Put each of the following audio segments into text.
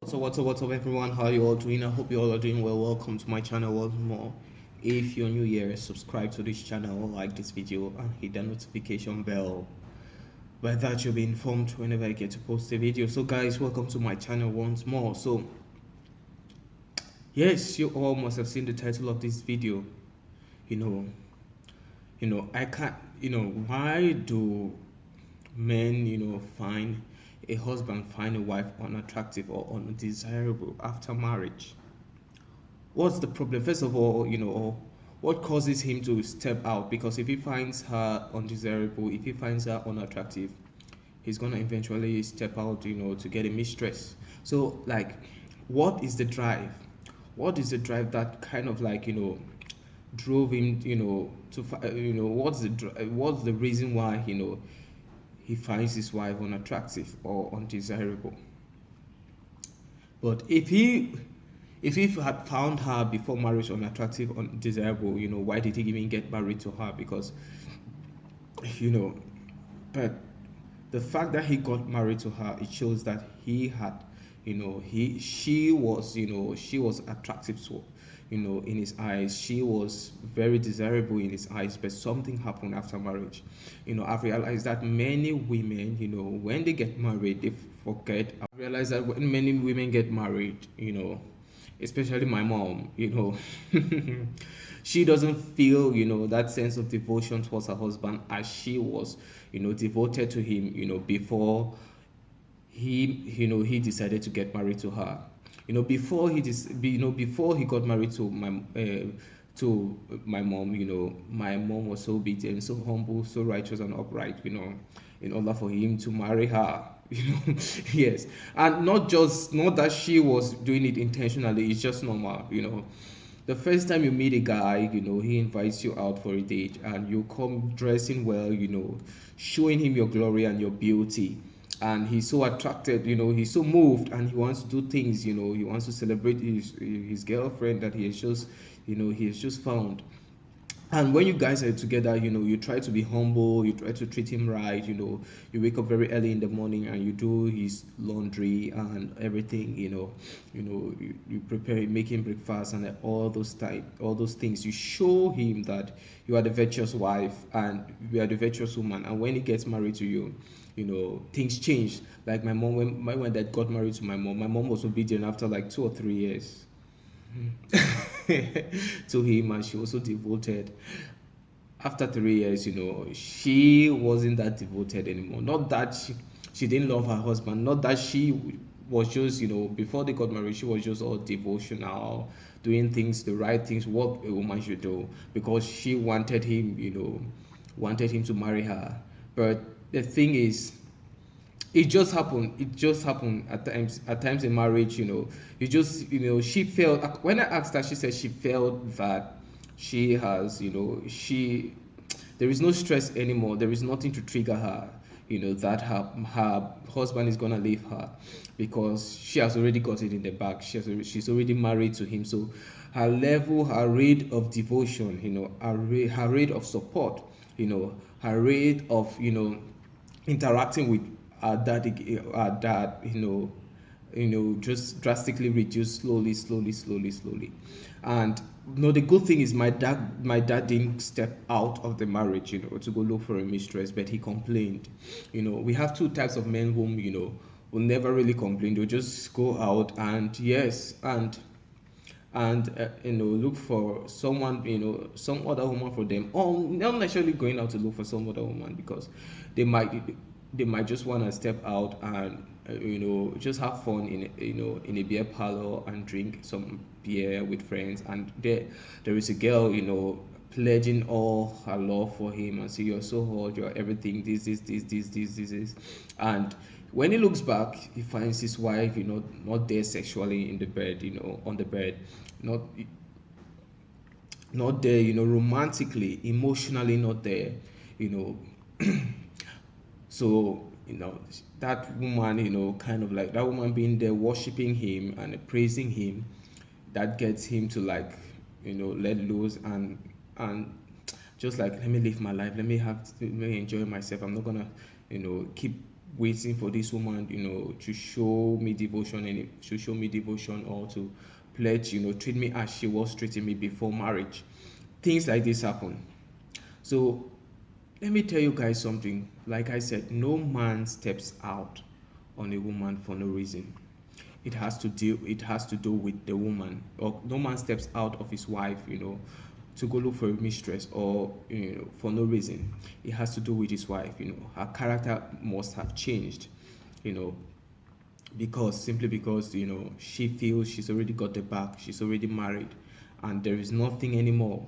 What's up everyone? How you all doing? I hope you all are doing well. Welcome to my channel once more. If you're new here, subscribe to this channel, like this video and hit the notification bell. By that you'll be informed whenever I get to post a video. So guys, welcome to my channel once more. So yes, you all must have seen the title of this video. You know, I can't why do men, find a husband find a wife unattractive or undesirable after marriage? What's the problem? First of all, what causes him to step out? Because if he finds her undesirable, if he finds her unattractive, he's gonna eventually step out, to get a mistress. So, like, what is the drive? What is the drive that kind of like, drove him, what's the reason why, he finds his wife unattractive or undesirable? But if he had found her before marriage unattractive, undesirable, why did he even get married to her? Because you know, but the fact that he got married to her, it shows that he had, she was attractive, so in his eyes, she was very desirable in his eyes. But something happened after marriage. I've realized that many women, when they get married, they forget. I've realized that when many women get married, especially my mom, she doesn't feel, that sense of devotion towards her husband as she was, devoted to him, before he decided to get married to her. Before he got married to my mom, my mom was so obedient, so humble, so righteous and upright, in order for him to marry her. Yes. And not that she was doing it intentionally, it's just normal. The first time you meet a guy, he invites you out for a date and you come dressing well, showing him your glory and your beauty. And he's so attracted, he's so moved, and he wants to do things, he wants to celebrate his girlfriend that he has just found. And when you guys are together, you try to be humble, you try to treat him right. You wake up very early in the morning and you do his laundry and everything. You prepare, make him breakfast and all those things. You show him that you are the virtuous wife and you are the virtuous woman. And when he gets married to you, things change. Like my mom, when my dad got married to my mom was obedient after like 2 or 3 years to him, and she also devoted. After 3 years, she wasn't that devoted anymore. Not that she didn't love her husband, not that she was just, before they got married, she was just all devotional, doing things, the right things, what a woman should do, because she wanted him to marry her. But the thing is, it just happened at times in marriage. She felt, when I asked her, she said she felt that she has, there is no stress anymore, there is nothing to trigger her, that her husband is gonna leave her, because she has already got it in the bag. She's already married to him. So her rate of devotion, her rate of support, her rate of, interacting with our dad, just drastically reduced, slowly. And the good thing is my dad didn't step out of the marriage, to go look for a mistress, but he complained. We have two types of men whom, will never really complain. They'll just go out and, yes, and look for someone, some other woman for them, or not necessarily going out to look for some other woman, because they might they might just want to step out and just have fun in a beer parlor and drink some beer with friends, and there is a girl, pledging all her love for him and say, you're so hot, you're everything, this, and when he looks back, he finds his wife, not there sexually in the bed, on the bed, not not there, romantically, emotionally not there, you know. So, that woman, kind of like that woman being there worshiping him and praising him, that gets him to, like, let loose, and just like, let me live my life, let me enjoy myself. I'm not gonna, keep waiting for this woman, to show me devotion, and to show me devotion, or to pledge, treat me as she was treating me before marriage. Things like this happen. So let me tell you guys something. Like I said, no man steps out on a woman for no reason. It has to do with the woman. Or no man steps out of his wife, to go look for a mistress, or for no reason. It has to do with his wife. Her character must have changed, you know because simply because she feels she's already got the back, she's already married, and there is nothing anymore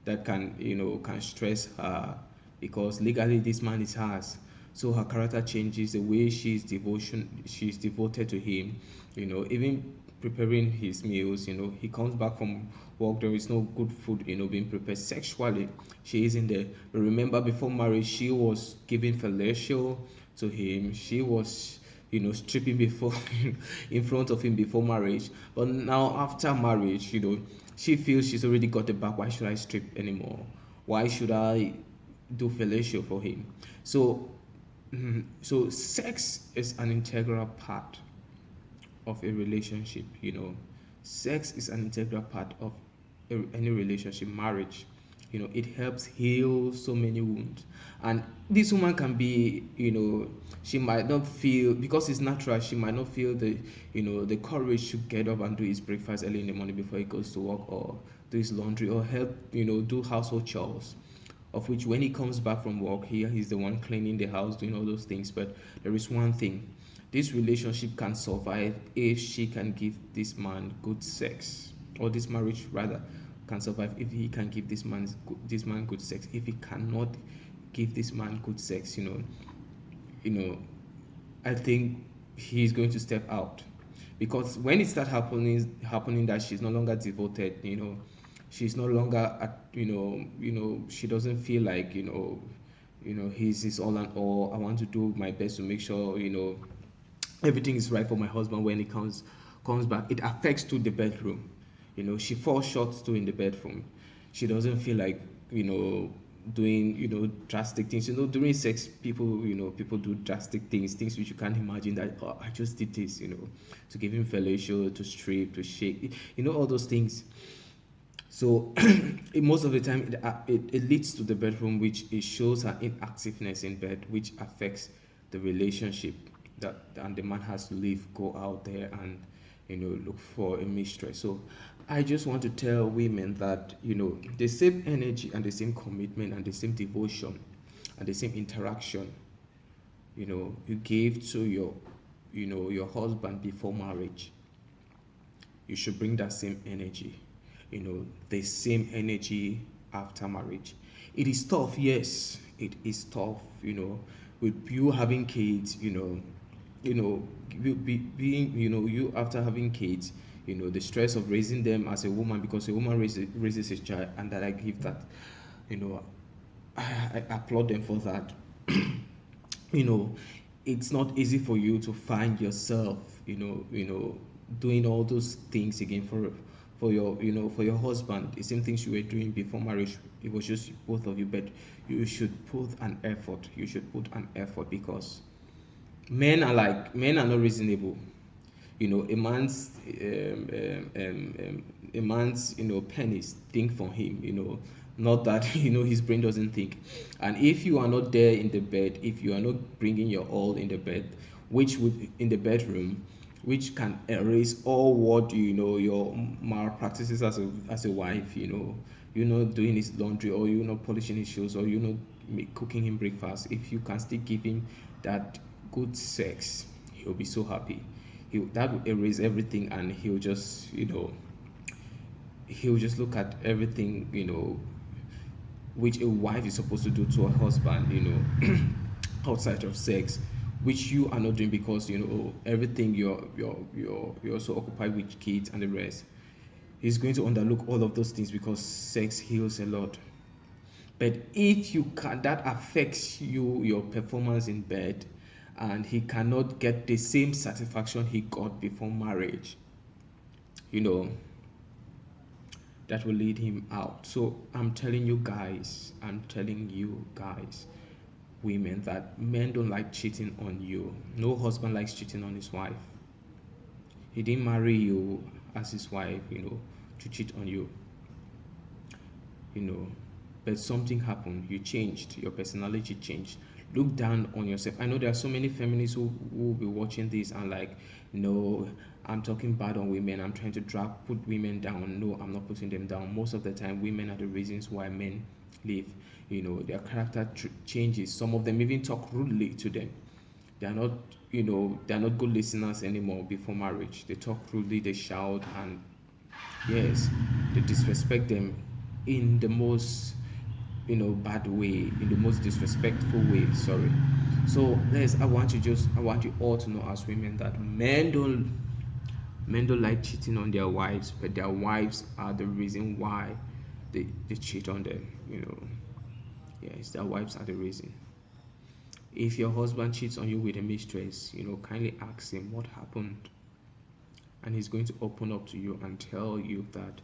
that can stress her, because legally this man is hers. So her character changes, the way she's devoted to him. Even preparing his meals. He comes back from work, there is no good food being prepared. Sexually, she isn't there. But remember, before marriage, she was giving fellatio to him. She was stripping before in front of him before marriage. But now, after marriage, she feels she's already got the back. Why should I strip anymore? Why should I do fellatio for him? So sex is an integral part of a relationship. Sex is an integral part of any relationship, marriage. It helps heal so many wounds. And this woman can be, she might not feel, because it's natural, she might not feel the courage to get up and do his breakfast early in the morning before he goes to work, or do his laundry, or help, do household chores, of which when he comes back from work, he's the one cleaning the house, doing all those things. But there is one thing: this relationship can survive if she can give this man good sex, or this marriage rather can survive if he can give this man good sex. If he cannot give this man good sex, you know, I think he's going to step out, because when it starts happening that she's no longer devoted, she's no longer at, she doesn't feel like, he's his all and all. I want to do my best to make sure, everything is right for my husband when he comes back. It affects to the bedroom. She falls short too in the bedroom. She doesn't feel like, doing, drastic things. During sex, people do drastic things which you can't imagine, that, oh, I just did this, to give him fellatio, to strip, to shake, all those things. So most of the time, it leads to the bedroom, which it shows her inactiveness in bed, which affects the relationship. And the man has to leave, go out there, and look for a mistress. So I just want to tell women that the same energy and the same commitment and the same devotion and the same interaction you gave to your husband before marriage, you should bring that same energy, the same energy after marriage. It is tough, yes, it is tough, with you having kids, being, you after having kids, the stress of raising them as a woman, because a woman raises a child, and that I give that, you know, I applaud them for that. you know it's not easy for you to find yourself, doing all those things again for your husband, the same things you were doing before marriage. It was just both of you, but you should put an effort, because men are not reasonable. A man's pennies think for him, not that his brain doesn't think. And if you are not there in the bed, if you are not bringing your all in the bed, which would in the bedroom, which can erase all what your malpractices as a wife, doing his laundry, or polishing his shoes, or cooking him breakfast. If you can still give him that good sex, he'll be so happy. That will erase everything, and he'll just look at everything, which a wife is supposed to do to her husband, outside of sex, which you are not doing, because everything you're so occupied with kids and the rest. He's going to underlook all of those things, because sex heals a lot. But if you can, that affects your performance in bed, and he cannot get the same satisfaction he got before marriage, you know, that will lead him out. So I'm telling you guys, women that men don't like cheating on you. No husband likes cheating on his wife. He didn't marry you as his wife, to cheat on you, you know. But something happened. You changed. Your personality changed. Look down on yourself. I know there are so many feminists who will be watching this and like, no, I'm talking bad on women. I'm trying to put women down. No, I'm not putting them down. Most of the time, women are the reasons why men leave. Their character changes. Some of them even talk rudely to them. They are not, they are not good listeners anymore before marriage. They talk rudely, they shout, and yes, they disrespect them in the most, bad way, in the most disrespectful way. Sorry. So let's. I want you all to know as women that men don't like cheating on their wives, but their wives are the reason why they cheat on them. Yes, their wives are the reason. If your husband cheats on you with a mistress, kindly ask him what happened, and he's going to open up to you and tell you that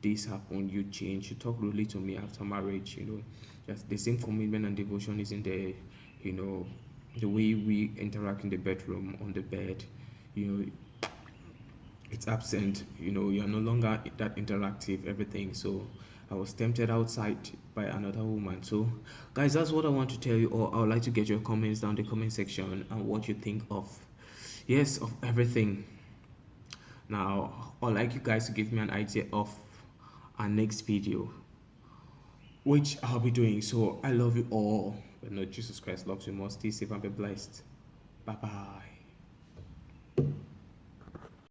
this happened, you changed, you talk rudely to me after marriage, just the same commitment and devotion isn't there, you know, the way we interact in the bedroom, on the bed, you know, it's absent, you're no longer that interactive, everything. So I was tempted outside by another woman. So guys, that's what I want to tell you, or I would like to get your comments down the comment section and what you think of, yes, of everything. Now I'd like you guys to give me an idea of our next video, which I'll be doing. So I love you all, but no, Jesus Christ loves you more. Stay safe and be blessed. Bye bye.